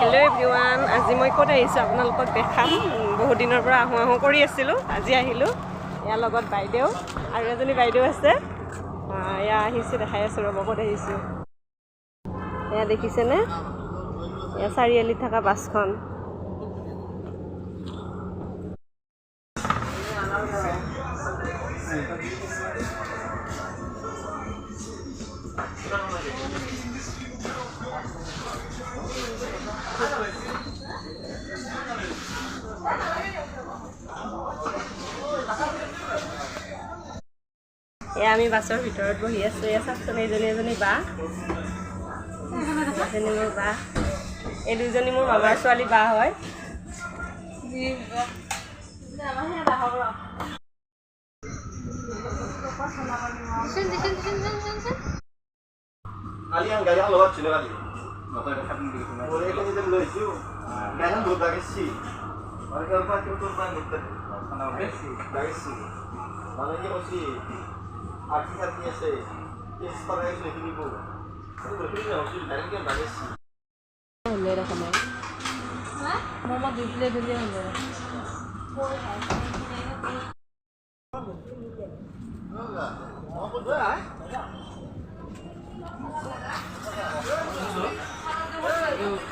Hello' everyone, আজি মই ক'ত আহিছোঁ আপোনালোকক দেখাম। বহুত দিনৰ পৰা আহোঁ আহোঁ কৰি আছিলোঁ, আজি আহিলোঁ। ইয়াৰ লগত বাইদেউ আৰু এজনী বাইদেউ আছে। এয়া আহিছোঁ, দেখাই আছোঁ ৰ'ব ক'ত আহিছোঁ। এয়া দেখিছেনে, এয়া চাৰিআলিত থকা বাছখন। এয়া আমি বাছৰ ভিতৰত বহি আছোঁ। এয়া চাওকচোন, এজনী বা, এজনী মোৰ বা, এই দুজনী মোৰ মামাৰ ছোৱালী বা হয়।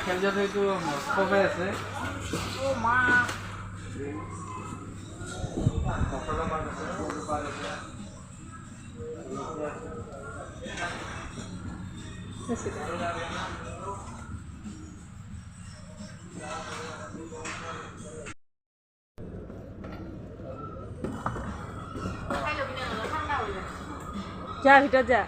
খেলজাটো কমাই আছে যা ভিতৰত যা।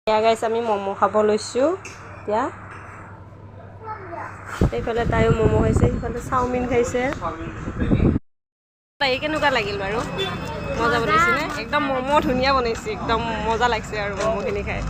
এয়া গাইছ, আমি ম'ম' খাব লৈছোঁ এতিয়া। এইফালে তাইও ম'ম' খাইছে, সিফালে চাওমিন খাইছে। তাই কেনেকুৱা লাগিল বাৰু? মজা বনাইছেনে? একদম ম'ম' ধুনীয়া বনাইছে, একদম মজা লাগিছে আৰু ম'ম'খিনি খাই।